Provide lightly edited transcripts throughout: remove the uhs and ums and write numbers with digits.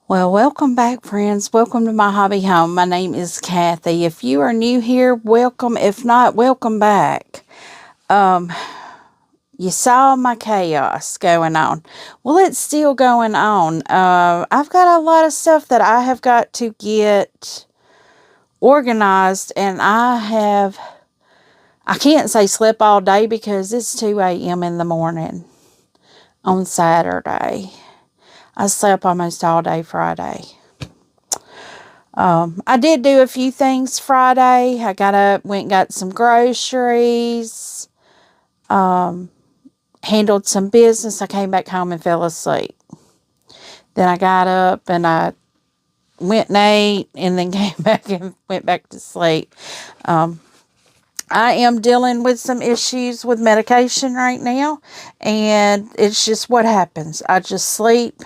Well, welcome back, friends. Welcome to my hobby home. My name is Kathy. If you are new here, welcome. If not, welcome back. You saw my chaos going on. Well, it's still going on. I've got a lot of stuff that I have got to get organized, and I can't say slept all day because it's 2 a.m. in the morning on Saturday. I slept almost all day Friday. I did do a few things Friday. I got up, went and got some groceries, handled some business. I came back home and fell asleep. Then I got up and I went and ate and then came back and went back to sleep. I am dealing with some issues with medication right now, and it's just what happens. I just sleep,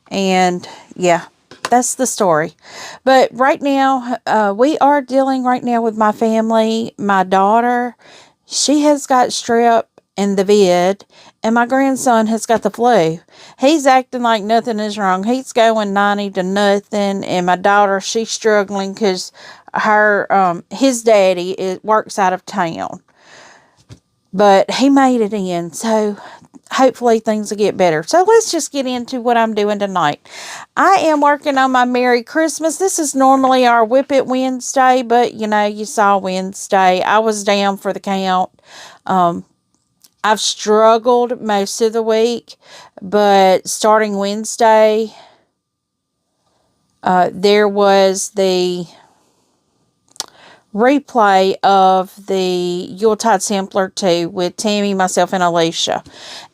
and yeah. That's the story. But right now, we are dealing right now with my family. My daughter, she has got strep and the vid, and my grandson has got the flu. He's acting like nothing is wrong. He's going 90 to nothing, and my daughter, she's struggling because his daddy works out of town. But he made it in, so hopefully things will get better. So let's just get into what I'm doing tonight. I am working on my Merry Christmas. This is normally our Whip It Wednesday, but you saw Wednesday. I was down for the count. I've struggled most of the week, but starting Wednesday, there was the replay of the Yuletide Sampler 2 with Tammy, myself, and Alicia.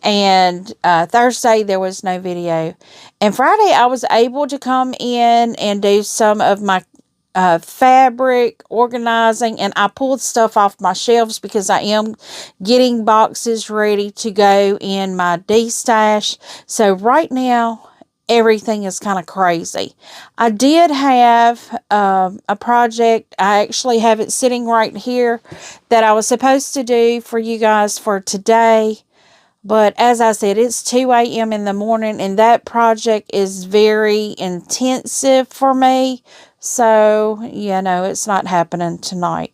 And Thursday, there was no video. And Friday, I was able to come in and do some of my fabric organizing, and I pulled stuff off my shelves because I am getting boxes ready to go in my Destash. So right now, everything is kind of crazy. I did have a project. I actually have it sitting right here that I was supposed to do for you guys for today. But as I said, it's 2 a.m. in the morning, and that project is very intensive for me. So, it's not happening tonight.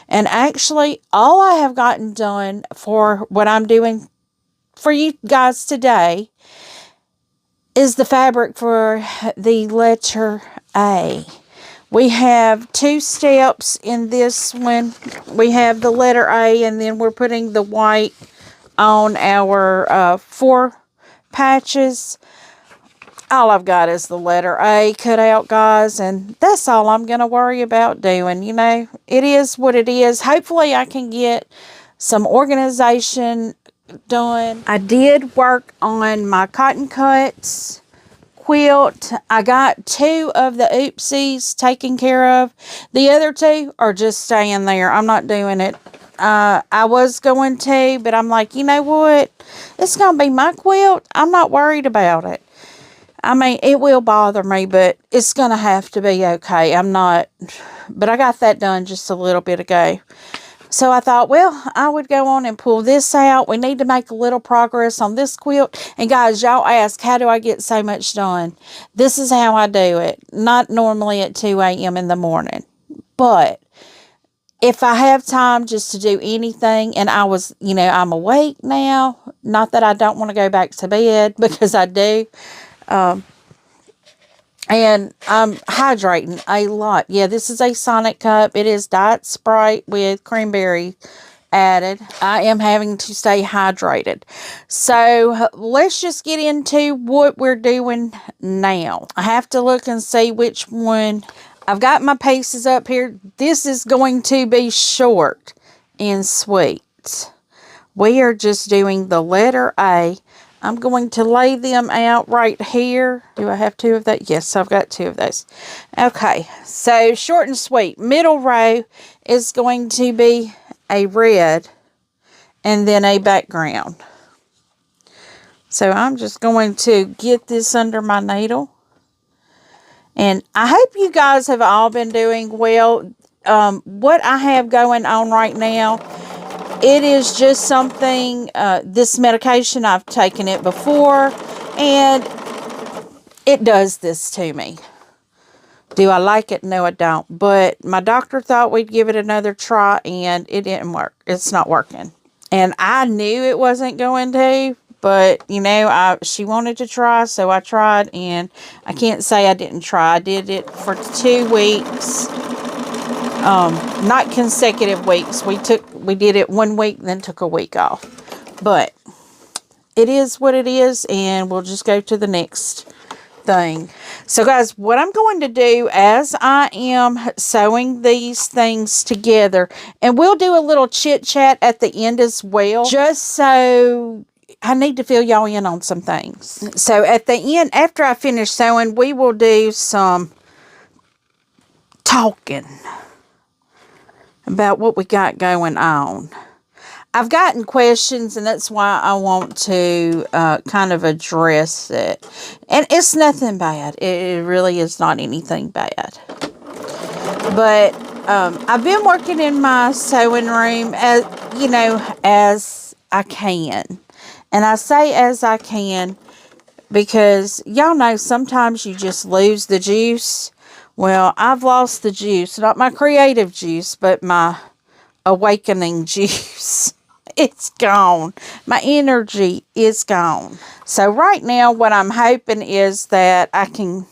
And actually, all I have gotten done for what I'm doing for you guys today is the fabric for the letter A. We have 2 steps in this one. We have the letter A, and then we're putting the white on our 4 patches. All I've got is the letter A cut out, guys, and that's all I'm going to worry about doing. It is what it is. Hopefully I can get some organization done. I did work on my cotton cuts quilt. I got 2 of the oopsies taken care of. The other 2 are just staying there. I'm not doing it. I was going to, but I'm like, you know what? It's going to be my quilt. I'm not worried about it. I mean, it will bother me, but it's going to have to be okay. But I got that done just a little bit ago. So I thought, well, I would go on and pull this out. We need to make a little progress on this quilt. And guys, y'all ask, how do I get so much done? This is how I do it. Not normally at 2 a.m. in the morning. But if I have time just to do anything, and I'm awake now. Not that I don't want to go back to bed, because I do. And I'm hydrating a lot. Yeah, this is a Sonic cup. It is Diet Sprite with cranberry added. I am having to stay hydrated. So let's just get into what we're doing now. I have to look and see which one. I've got my pieces up here. This is going to be short and sweet. We are just doing the letter A. I'm going to lay them out right here. Do I have 2 of that? Yes, I've got 2 of those. Okay, so short and sweet. Middle row is going to be a red and then a background. So I'm just going to get this under my needle. And I hope you guys have all been doing well. What I have going on right now, it is just something, this medication, I've taken it before, and it does this to me. Do I like it? No, I don't. But my doctor thought we'd give it another try, and it didn't work. It's not working. And I knew it wasn't going to, but, you know, she wanted to try, so I tried, and I can't say I didn't try. I did it for 2 weeks. Not consecutive weeks. We did it 1 week, then took a week off. But it is what it is, and we'll just go to the next thing. So guys, what I'm going to do as I am sewing these things together, and we'll do a little chit chat at the end as well, just so I need to fill y'all in on some things. So at the end, after I finish sewing, we will do some talking about what we got going on. I've gotten questions, and that's why I want to kind of address it. And it's nothing bad. It really is not anything bad. But I've been working in my sewing room, as I can. And I say as I can because y'all know sometimes you just lose the juice. Well, I've lost the juice. Not my creative juice, but my awakening juice. It's gone. My energy is gone. So right now what I'm hoping is that I can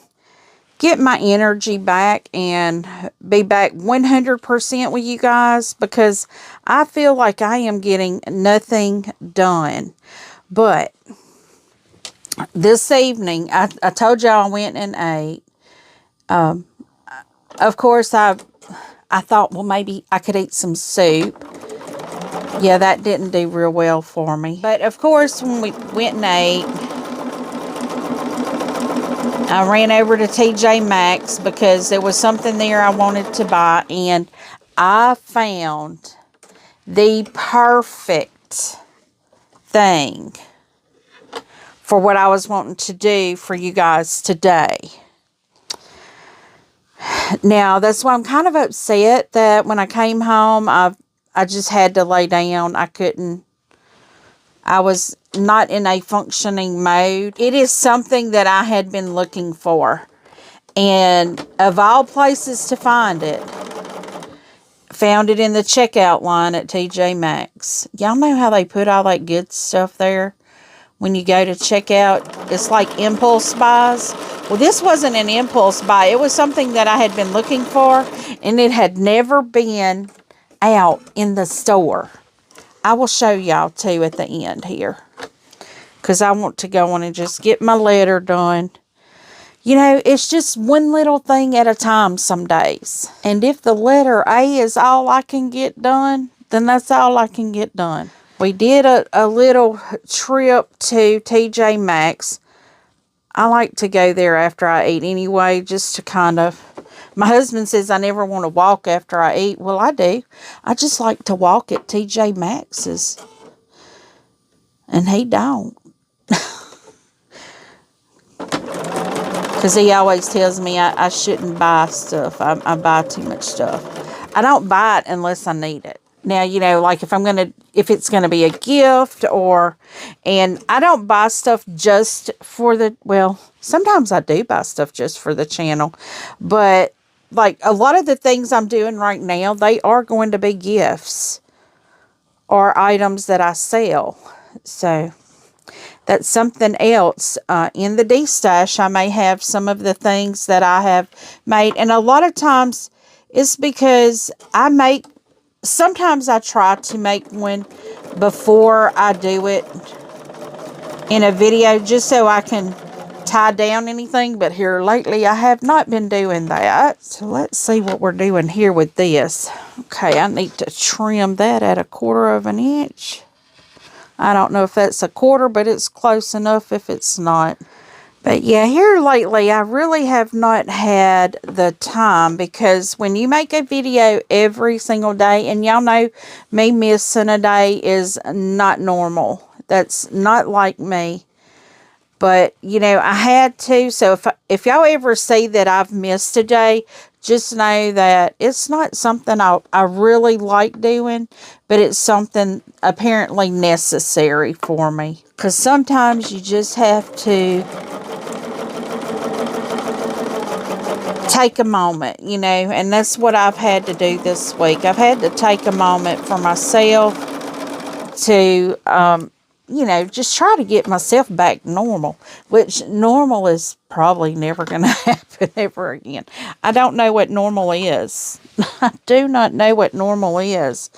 get my energy back and be back 100% with you guys, because I feel like I am getting nothing done. But this evening, I told y'all I went and ate. Of course, I thought, well, maybe I could eat some soup. Yeah, that didn't do real well for me. But, of course, when we went and ate, I ran over to TJ Maxx because there was something there I wanted to buy. And I found the perfect thing for what I was wanting to do for you guys today. Now, that's why I'm kind of upset that when I came home, I just had to lay down. I was not in a functioning mode. It is something that I had been looking for. And of all places to find it, found it in the checkout line at TJ Maxx. Y'all know how they put all that good stuff there? When you go to checkout, it's like impulse buys. Well, this wasn't an impulse buy. It was something that I had been looking for, and it had never been out in the store. I will show y'all too at the end here, because I want to go on and just get my letter done. You know, it's just one little thing at a time some days. And if the letter A is all I can get done, then that's all I can get done. We did a little trip to TJ Maxx. I like to go there after I eat anyway, just to kind of... My husband says I never want to walk after I eat. Well, I do. I just like to walk at TJ Maxx's. And he don't. Because he always tells me I shouldn't buy stuff. I buy too much stuff. I don't buy it unless I need it. Now, you know, like if it's going to be a gift and I don't buy stuff just for well, sometimes I do buy stuff just for the channel, but like a lot of the things I'm doing right now, they are going to be gifts or items that I sell. So that's something else. In the Destash, I may have some of the things that I have made, and a lot of times it's because sometimes I try to make one before I do it in a video, just so I can tie down anything. But here lately, I have not been doing that. So let's see what we're doing here with this. Okay, I need to trim that at 1/4 of an inch. I don't know if that's 1/4, but it's close enough if it's not. But yeah, here lately, I really have not had the time, because when you make a video every single day, and y'all know me missing a day is not normal. That's not like me. But, you know, I had to. So if y'all ever see that I've missed a day, just know that it's not something I really like doing, but it's something apparently necessary for me. Because sometimes you just have to take a moment, you know, and that's what I've had to do this week. I've had to take a moment for myself to, you know, just try to get myself back normal, which normal is probably never going to happen ever again. I don't know what normal is. I do not know what normal is.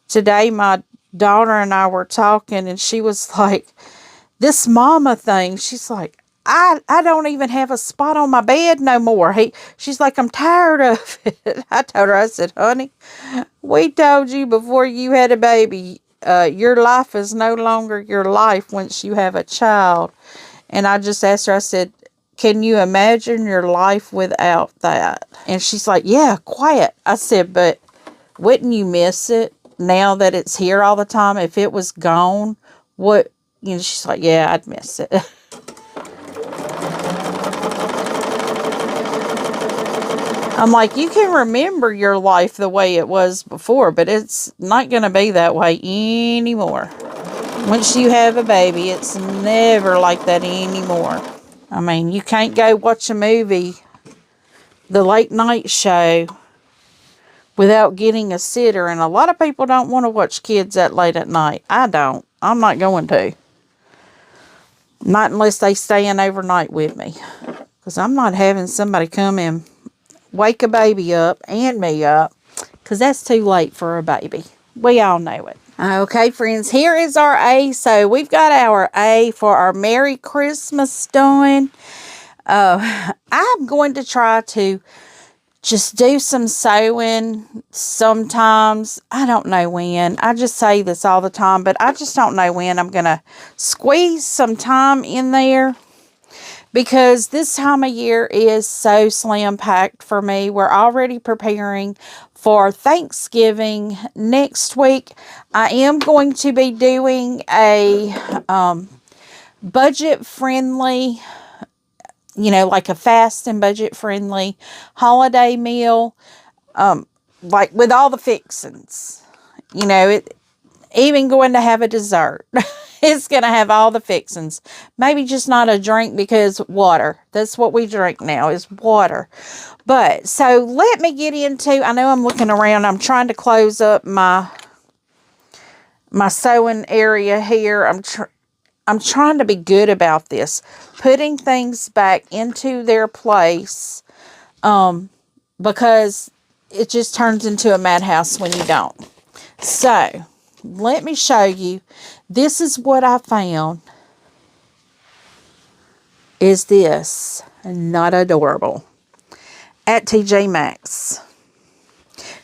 Today, my daughter and I were talking, and she was like, this mama thing, she's like, I don't even have a spot on my bed no more. She's like, I'm tired of it. I told her, I said, honey, we told you before you had a baby, your life is no longer your life once you have a child. And I just asked her, I said, can you imagine your life without that? And she's like, yeah, quiet. I said, but wouldn't you miss it now that it's here all the time? If it was gone, what, you know, she's like, yeah, I'd miss it. I'm like, you can remember your life the way it was before, but it's not going to be that way anymore. Once you have a baby, it's never like that anymore. I mean, you can't go watch a movie, the late night show, without getting a sitter. And a lot of people don't want to watch kids that late at night. I don't. I'm not going to. Not unless they stay in overnight with me. Because I'm not having somebody come in, wake a baby up and me up, because that's too late for a baby. We all know it. Okay, friends, here is our A. So we've got our A for our Merry Christmas done. I'm going to try to just do some sewing sometimes. I don't know when. I just say this all the time, but I just don't know when I'm going to squeeze some time in there. Because this time of year is so slam packed for me. We're already preparing for Thanksgiving next week. I am going to be doing a budget friendly, you know, like a fast and budget friendly holiday meal, like with all the fixings. You know, even going to have a dessert. It's going to have all the fixings. Maybe just not a drink, because water. That's what we drink now, is water. But, so let me get into, I know I'm looking around. I'm trying to close up my sewing area here. I'm trying to be good about this. Putting things back into their place. Because it just turns into a madhouse when you don't. So, let me show you. This is what I found. Is this not adorable? At TJ Maxx.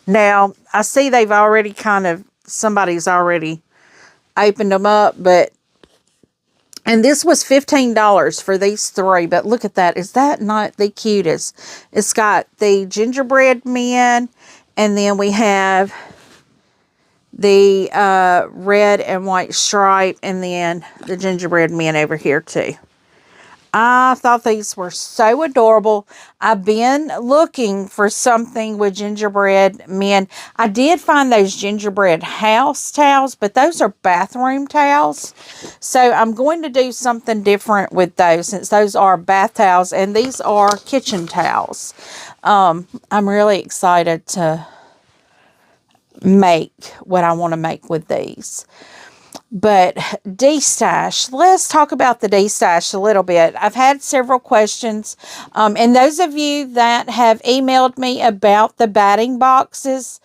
Now, I see they've already somebody's already opened them up, and this was $15 for these three, but look at that. Is that not the cutest? It's got the gingerbread men, and then we have the red and white stripe, and then the gingerbread men over here too. I thought these were so adorable. I've been looking for something with gingerbread men. I did find those gingerbread house towels, but those are bathroom towels. So I'm going to do something different with those, since those are bath towels and these are kitchen towels. I'm really excited to make what I want to make with these. But Destash, let's talk about the Destash a little bit. I've had several questions, and those of you that have emailed me about the batting boxes,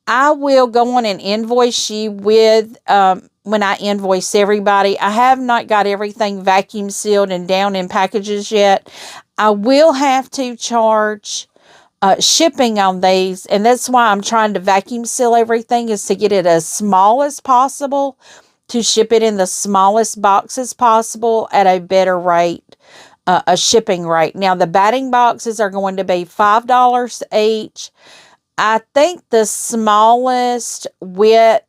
I will go on and invoice you with, when I invoice everybody. I have not got everything vacuum sealed and down in packages yet. I will have to charge shipping on these, and that's why I'm trying to vacuum seal everything, is to get it as small as possible, to ship it in the smallest boxes possible at a better rate, a shipping rate. Now, the batting boxes are going to be $5 each. I think the smallest width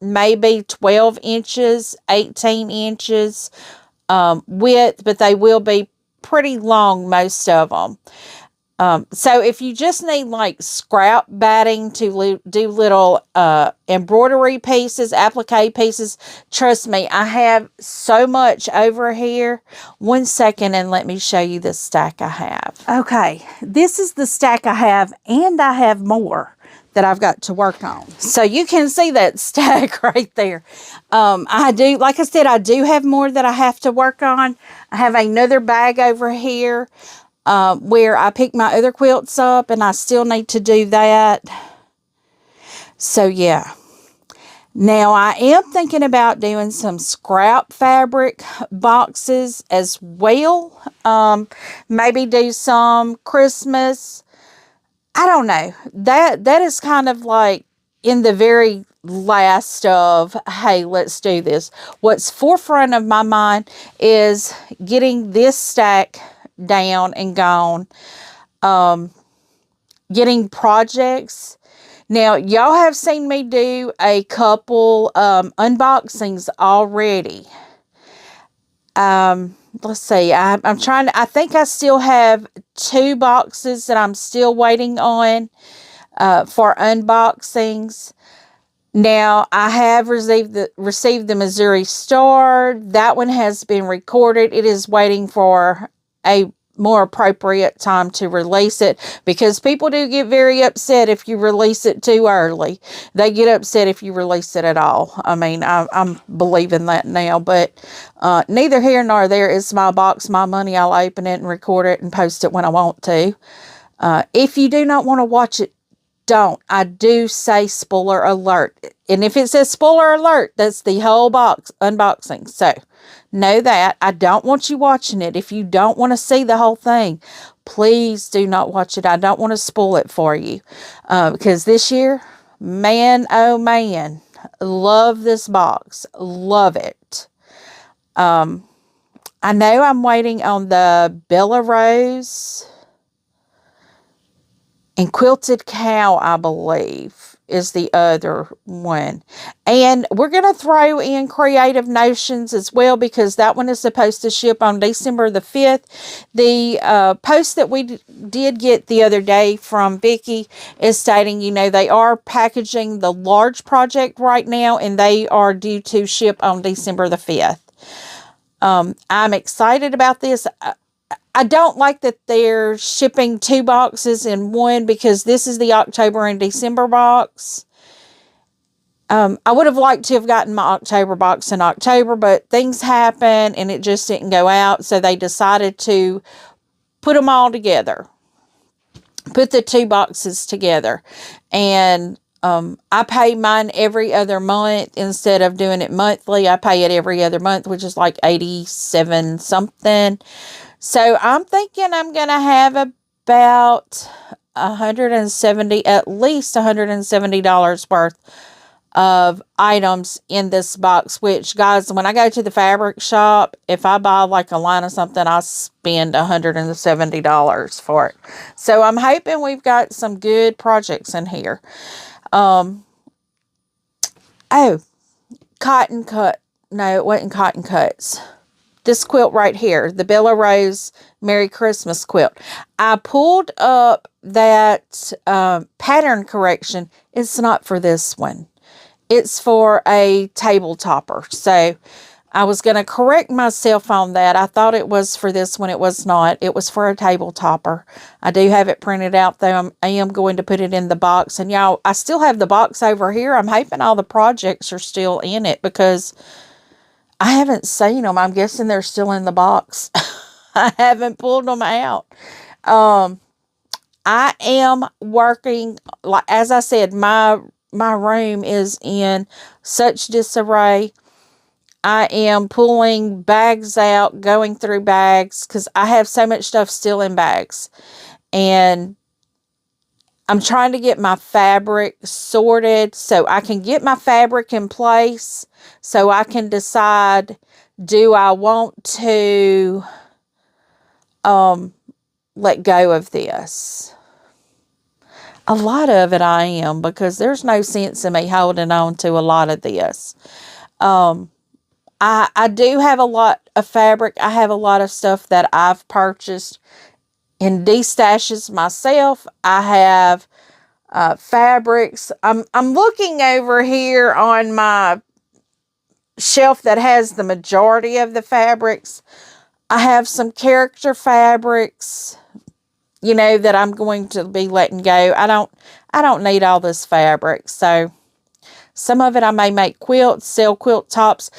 may be 12 inches, 18 inches width, but they will be pretty long, most of them. So if you just need like scrap batting to do little embroidery pieces, applique pieces, trust me, I have so much over here. 1 second and let me show you the stack I have. Okay, this is the stack I have, and I have more that I've got to work on. So you can see that stack right there. I do, like I said, I do have more that I have to work on. I have another bag over here where I pick my other quilts up, and I still need to do that. So yeah. Now I am thinking about doing some scrap fabric boxes as well. Maybe do some Christmas. I don't know. That is kind of like in the very last of, hey, let's do this. What's forefront of my mind is getting this stack down and gone. Getting projects. Now, y'all have seen me do a couple unboxings already. Let's see. I'm trying to, I think I still have 2 boxes that I'm still waiting on for unboxings. Now, I have received the Missouri Star. That one has been recorded. It is waiting for a more appropriate time to release it, because people do get very upset if you release it too early. They get upset if you release it at all. I mean, I'm believing that now, but neither here nor there. It's my box, my money. I'll open it and record it and post it when I want to. If you do not want to watch it, don't. I do say spoiler alert. And if it says spoiler alert, that's the whole box unboxing. So know that. I don't want you watching it. If you don't want to see the whole thing, please do not watch it. I don't want to spoil it for you. Because this year, man, oh man, love this box. Love it. I know I'm waiting on the Bella Rose and Quilted Cow, I believe, is the other one. And we're going to throw in Creative Notions as well, because that one is supposed to ship on December the 5th. The post that we did get the other day from Vicki is stating, you know, they are packaging the large project right now, and they are due to ship on December the 5th. I'm excited about this. I don't like that they're shipping 2 boxes in one, because this is the October and December box. I would have liked to have gotten my October box in October, but things happen and it just didn't go out. So they decided to put them all together. Put the 2 boxes together. And I pay mine every other month instead of doing it monthly. I pay it every other month, which is like 87 something. So I'm thinking I'm going to have about at least $170 worth of items in this box, which, guys, when I go to the fabric shop, if I buy like a line of something, I spend $170 for it. So I'm hoping we've got some good projects in here. Oh, cotton cut. No, it wasn't cotton cuts. This quilt right here, the Bella Rose Merry Christmas quilt. I pulled up that pattern correction. It's not for this one. It's for a table topper. So I was going to correct myself on that. I thought it was for this one. It was not. It was for a table topper. I do have it printed out, though. I am going to put it in the box. And y'all, I still have the box over here. I'm hoping all the projects are still in it, because I haven't seen them. I'm guessing they're still in the box. I haven't pulled them out. I am working, like, as I said, my room is in such disarray. I am pulling bags out, going through bags, because I have so much stuff still in bags. And I'm trying to get my fabric sorted so I can get my fabric in place, so I can decide, do I want to let go of this? A lot of it I am, because there's no sense in me holding on to a lot of this. I do have a lot of fabric. I have a lot of stuff that I've purchased in Destashes myself. I have fabrics. I'm looking over here on my shelf that has the majority of the fabrics. I have some character fabrics, you know, that I'm going to be letting go. I don't need all this fabric. So some of it I may make quilts, sell quilt tops.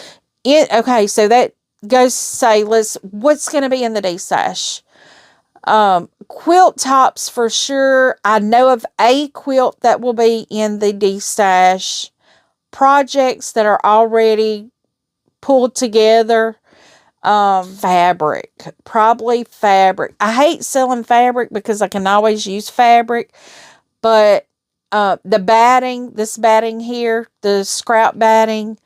Okay, so that goes to say, what's going to be in the Destash? Quilt tops for sure. I know of a quilt that will be in the Destash. Projects that are already pulled together. Fabric. Probably fabric. I hate selling fabric because I can always use fabric. But the batting, this batting here, the scrap batting,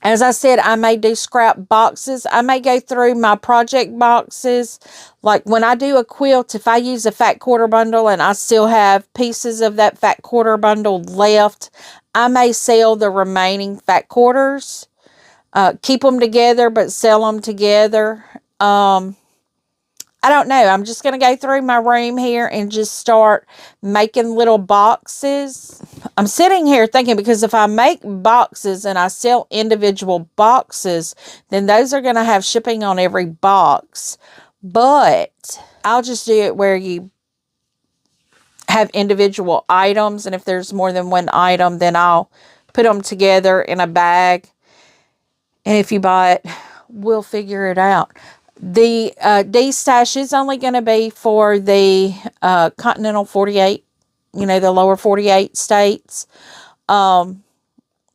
as I said, I may do scrap boxes. I may go through my project boxes. Like when I do a quilt, if I use a fat quarter bundle and I still have pieces of that fat quarter bundle left, I may sell the remaining fat quarters. Keep them together, but sell them together. I don't know. I'm just going to go through my room here and just start making little boxes. I'm sitting here thinking, because if I make boxes and I sell individual boxes, then those are going to have shipping on every box. But I'll just do it where you have individual items. And if there's more than one item, then I'll put them together in a bag. And if you buy it, we'll figure it out. The Destash is only going to be for the continental 48, you know, the lower 48 states.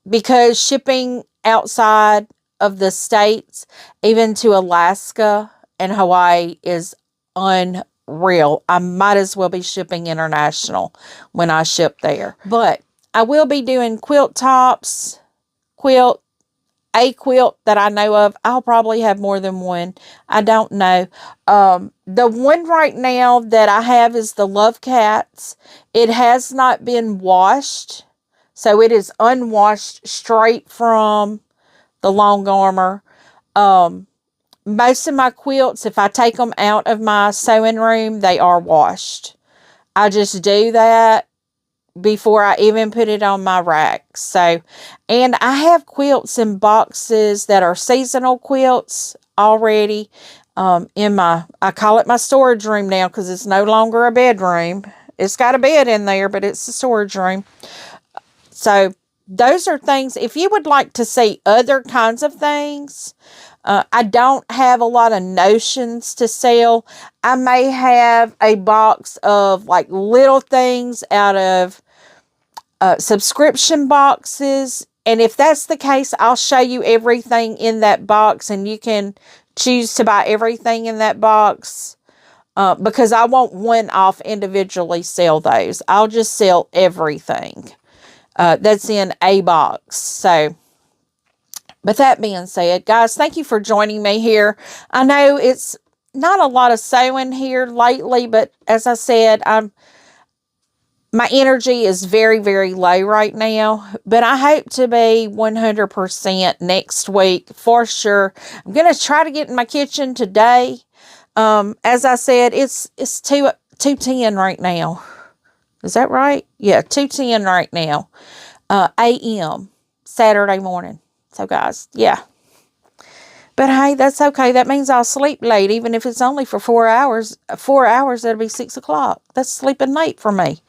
Because shipping outside of the states, even to Alaska and Hawaii, is unreal. I might as well be shipping international when I ship there. But I will be doing quilt tops, a quilt that I know of. I'll probably have more than one. I don't know. The one right now that I have is the Love Cats. It has not been washed. So it is unwashed, straight from the long armor. Most of my quilts, if I take them out of my sewing room, they are washed. I just do that before I even put it on my rack. So, and I have quilts in boxes that are seasonal quilts already in my, I call it my storage room now because it's no longer a bedroom. It's got a bed in there, but it's a storage room. So those are things, if you would like to see other kinds of things, I don't have a lot of notions to sell. I may have a box of like little things out of subscription boxes, and if that's the case, I'll show you everything in that box, and you can choose to buy everything in that box, because I won't one-off individually sell those. I'll just sell everything that's in a box. So, but that being said, guys, thank you for joining me here. I know it's not a lot of sewing here lately, but as I said, my energy is very, very low right now, but I hope to be 100% next week for sure. I'm going to try to get in my kitchen today. As I said, it's 2:10 right now. Is that right? Yeah, 2:10 right now. a.m. Saturday morning. So guys, yeah. But hey, that's okay. That means I'll sleep late, even if it's only for 4 hours. 4 hours, that'll be 6 o'clock. That's sleeping late for me,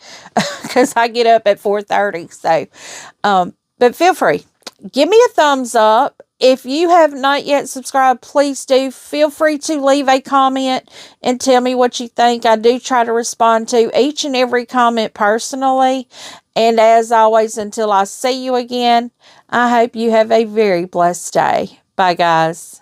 because I get up at 4:30. So, but feel free. Give me a thumbs up. If you have not yet subscribed, please do. Feel free to leave a comment and tell me what you think. I do try to respond to each and every comment personally. And as always, until I see you again, I hope you have a very blessed day. Bye, guys.